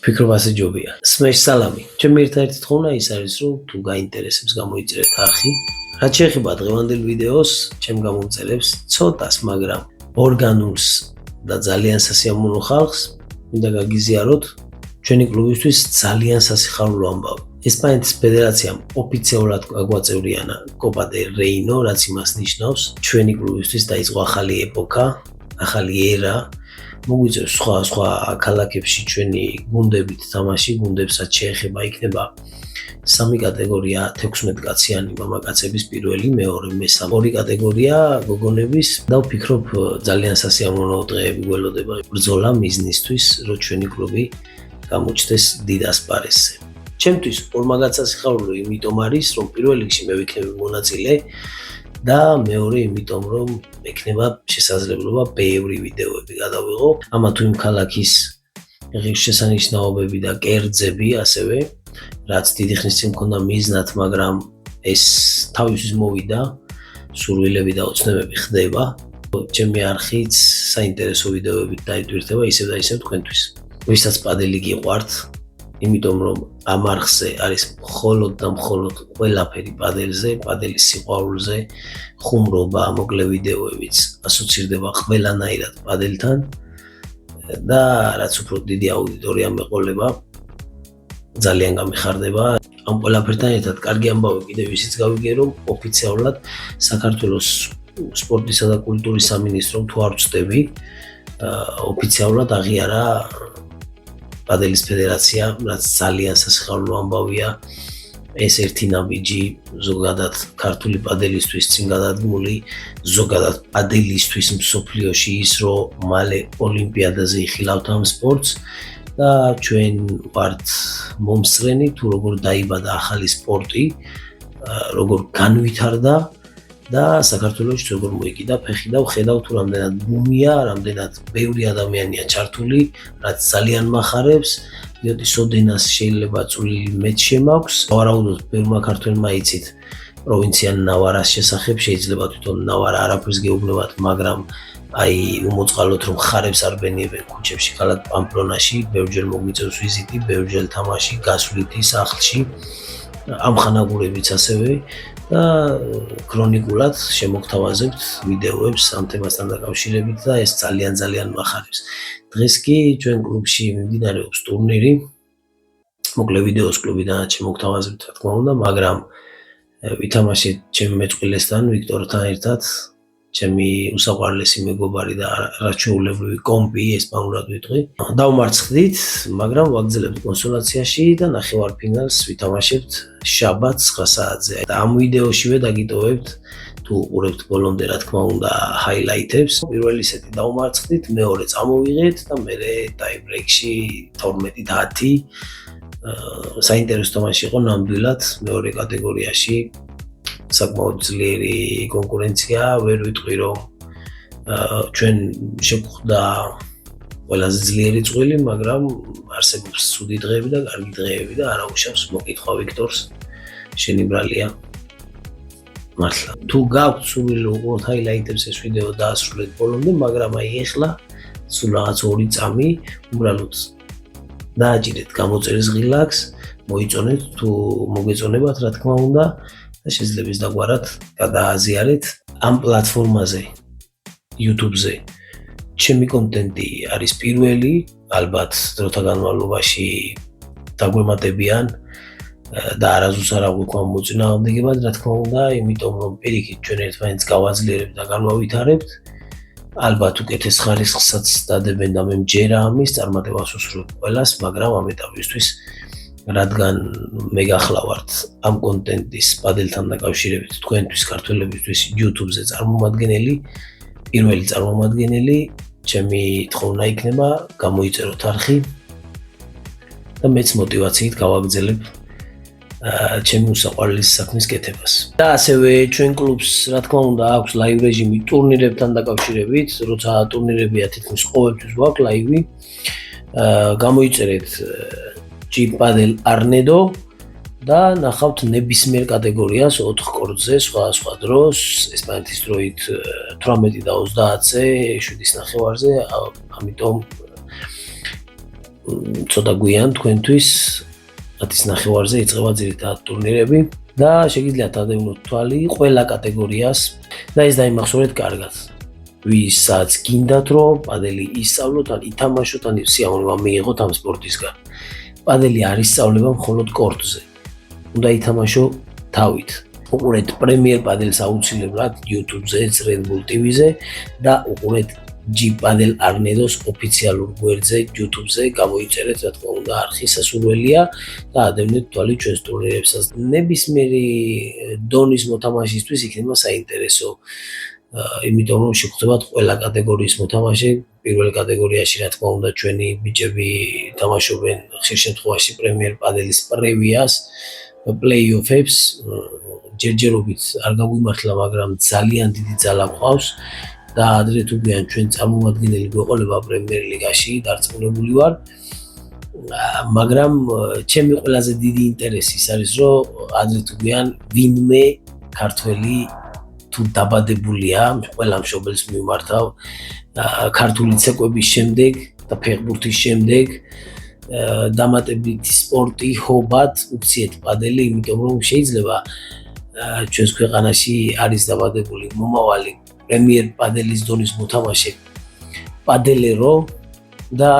ვფიქრობ ასე ჯობია. Smash salami. ჩემი ერთ-ერთი თხოვნა ის არის, რომ თუ გაინტერესებს გამოიწერეთ არხი. რაც შეეხება დღევანდელ ვიდეოს, ჩემ გამომწერებს ცოტას, მაგრამ ორგანულს და ძალიან სასიამოვნო ხალხს მინდა გაგიზიაროთ ჩვენი კლუბისთვის ძალიან სასიხარულო ამბავი. ესპანეთის ფედერაციამ ოფიციალურად გაგვაწევრიანა Copa del Reino, რაც იმას ნიშნავს, ჩვენი კლუბისთვის დაიწყო ახალი ეპოქა, ახალი ერა. მოგვიწევს სხვა ქალაქებში ჩვენი გუნდებით თამაში, გუნდებსაც შეეხება იქნება სამი კატეგორია 16 კაციანი მამაკაცების პირველი, მეორე, მესამე. ორი კატეგორია გოგონების და ვფიქრობ ძალიან სასიამოვნო დღეები გველოდება ბრძოლა მიზნისთვის, რომ ჩვენი კლუბი გამოჩნდეს დიდ ასპარესზე. ჩემთვის ორმაგაც სასიხარულო იმიტომ არის, რომ პირველ რიგში მე ვიქნები მონაწილე და მეორე იმიტომ, რომ ექნება შესაძლებლობა ბევრი ვიდეოები გადავიღო ამა თუ იმ ქალაქის ღირსშესანიშნაობები და კერძები ასევე, რაც დიდი ხნის წინ მქონდა მიზნად, მაგრამ ეს თავისთვის მოვიდა, სურვილები და ოცნებები ხდება. ჩემი არხიც საინტერესო ვიდეოებით დაიტვირთება ისევ და ისევ თქვენთვის. ვისაც პადელი გიყვართ, იმიტომ რომ ამ არხზე არის მხოლოდ და მხოლოდ ყველაფერი პადელზე, პადელის სიყვარულზე, ხუმრობა, მოკლე ვიდეოებიც ასოცირდება ყველანაირად პადელთან და რაც უფრო დიდი აუდიტორია მეყოლება, ძალიან გამიხარდება. ამ ყველაფერთან ერთად კარგი ამბავი კიდევ ისიც გავიგე, რომ ოფიციალურად საქართველოს სპორტისა და კულტურის სამინისტრომ თუ არ ვწდები, ოფიციალურად აღიარა პადელის ფედერაცია, რაც ძალიან სასიხარულო ამბავია. ეს ერთი ნაბიჯი ზოგადად ქართული პადელისთვის წინ გადადგმული, ზოგადად პადელისთვის მსოფლიოში ის, რომ მალე ოლიმპიადაზე იხილავთ ამ სპორტს და ჩვენ ვართ მომსწრენი თუ როგორ დაიბადა ახალი სპორტი, როგორ განვითარდა და საქართველოში როგორ მოიკიდა ფეხი და ვხედავ თუ რამდენად ბუმია, რამდენად ბევრი ადამიანია ჩართული, რაც ძალიან მახარებს. იოდი სოდენას შეიძლება წვლილი მეც შემაქვს. ვარაუდობთ ბევრმა ქართველმა იცით პროვინცია ნავარას შესახებ, შეიძლება თვითონ ნავარა არაფერს გეუბნებათ, მაგრამ აი უმოწყალოთ რომ ხარებს არ ბენიებენ ქუჩებში ქალაქ პამპლონაში, ბევრჯერ მოგვიწევს ვიზიტი, ბევრჯერ თამაში, გასვლითი სახლში, ამხანაგურებიც ასევე და ქრონიკულად შემოგთავაზებთ ვიდეოებს ამ თემასთან დაკავშირებით და ეს ძალიან მახარებს. დღეს კი ჩვენ კლუბში მიმდინარეობს ტურნირი. მოკლე ვიდეოს კლუბიდან შემოგთავაზებთ, რა თქმა უნდა, მაგრამ ვითამაშეთ ჩემი მეწყვილესთან, ვიქტორთან ერთად, ჩემი უსაყვარლესი მეგობარი და არაჩვეულებრივი კომპი, ესპანურად ვიტყვი. დავმარცხდით, მაგრამ ვაგრძელებთ კონსოლაციაში და ნახევარფინალს ვითამაშებთ შაბათს 9 საათზე. და ამ ვიდეოშივე დაგიტოვებთ თუ უყურებთ ბოლომდე, რა თქმა უნდა, ჰაილაითებს. პირველი სეტი დავმარცხდით, მეორე წამოვიღეთ და მერე ტაიბრეიკში 12-10 საინტერესო თამაში იყო ნამდვილად მეორე კატეგორიაში. საკმაოდ ძლიერი კონკურენცია, ვერ ვიტყვი რომ ჩვენ შეგვხვდა ყველაზე ძლიერი წვლილი, მაგრამ არსებობს ცუდი დღეები და კარგი დღეები და არა უშავს მოკითხვა ვიქტორს, შენი ბრალია. მართლა. თუ გაქვთ სურვილი რომ უყუროთ ჰაილაიტებს ეს ვიდეო დაასრულეთ ბოლომდე, მაგრამ აი ეხლა სულ რაღაც 2 წამი უბრალოდ დააჭირეთ გამოწერის ღილაკს, მოიწონეთ თუ მოგეწონებათ, რა თქმა უნდა. შესაძლებს დაგვარად გადააზიარეთ ამ პლატფორმაზე YouTube-ზე. ჩემი კონტენტი არის პირველი, ალბათ დროთა განმავლობაში დაგვემატებიან და არასდროს არ აღვიქვამ მოწინააღმდეგებად, რა თქმა უნდა, იმიტომ რომ პირიქით ჩვენ ერთმანეთს გავაძლიერებთ და განვავითარებთ. ალბათ უკეთეს ხარისხსაც დადებენ და მე მჯერა ამის წარმატებას უსურვებ ყველას, მაგრამ ამ ეტაპისთვის რადგან მე გახლავართ ამ კონტენტის პადელთან დაკავშირებით თქვენთვის ქართველებისთვის YouTube-ზე წარმომადგენელი, პირველი წარმომადგენელი, ჩემი თხოვნა იქნება გამოიწეროთ არხი და მეც მოტივაციით გავაგრძელებ ჩემი უსაყვარლესი საქმის კეთებას. და ასევე ჩვენ კლუბს, რა თქმა უნდა, აქვს ლაივ რეჟიმი ტურნირებთან დაკავშირებით, როცა ტურნირებია თითქმის ყოველთვის გვაქვს ლაივი. გამოიწერეთ Padel Arnedo და ნახავთ ნებისმიერ კატეგორიას 4 კორტზე, სხვა დროს, ესპანეთის დროით 18 და 30-ზე, 7-9-ზე, ამიტომ ცოტა გვიან თქვენთვის 10-ის ნახევარზე იწყება ძირითადად ტურნირები და შეგიძლიათ ადევნოთ თვალი ყველა კატეგორიას და ეს დაიმახსოვრეთ კარგად. ვისაც გინდათ რომ პადელი ისწავლოთ, ან ითამაშოთ, ან სიამოვნება მიიღოთ ამ სპორტისგან. პადელი არ ისწავლება მხოლოდ კორტზე. უნდა ითამაშო თავით. უყურეთ პრემიერ პადელს აუცილებლად YouTube-ზე, Red Bull TV-ზე და უყურეთ G-Padel Arnedos ოფიციალურ გვერდზე YouTube-ზე, გამოიწერეთ, რა თქმა უნდა, არხი სასურველია და ადევნეთ თვალი ჩვენს ტურნირებსაც. ნებისმიერი დონის მოთამაშისთვის იქნება საინტერესო, იმიტომ რომ შეგხვდებათ ყველა კატეგორიის მოთამაშე. პირველ კატეგორიაში, რა თქმა უნდა, ჩვენი ბიჭები თამაშობენ ხშირ შემთხვევაში პრემიერ პადელის პრევიას, პლეი-ოფებს, ჯერჯერობით არ გაგვიმართლა, მაგრამ ძალიან დიდი ძალა გვყავს და ადრე თუ გვიან ჩვენ წარმომადგენელი გვეყოლება პრემიერ ლიგაში, დარწმუნებული ვარ. მაგრამ ჩემი ყველაზე დიდი ინტერესი ის არის, რომ ადრე თუ გვიან ვინმე ქართველი თუ დაბადებულია, ყველა მშობელს მიმართავ, ქართული ცეკვების შემდეგ და ფეხბურთის შემდეგ დამატებითი სპორტი, ჰობად უქციეთ პადელი, იმიტომ რომ შეიძლება ჩვენს ქვეყანაში არის დაბადებული მომავალი პრემიერ პადელის დონის მოთამაშე პადელერო და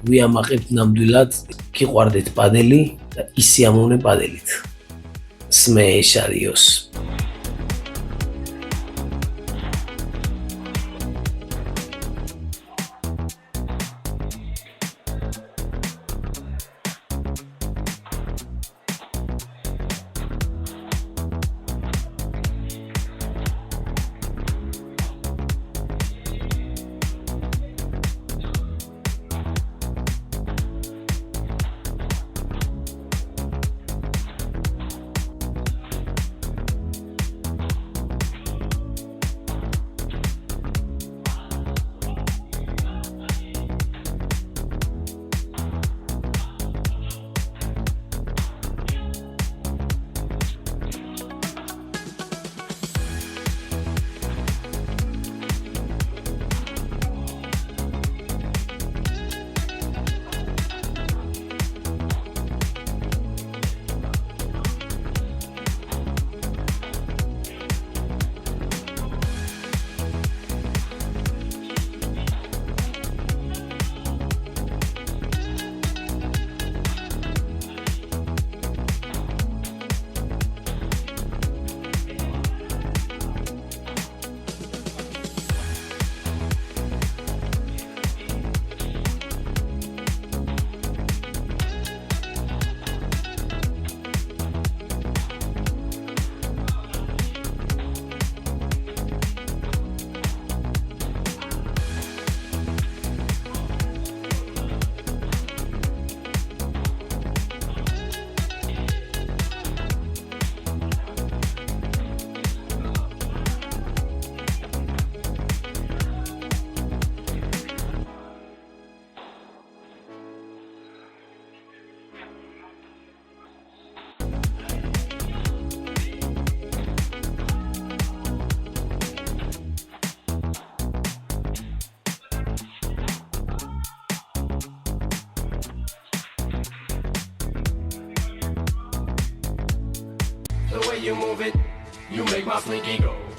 ვიამაყებთ ნამდვილად, გიყვარდეთ პადელი და ისიამოვნე პადელით. Smash, adios. You move it, you make my slinky go.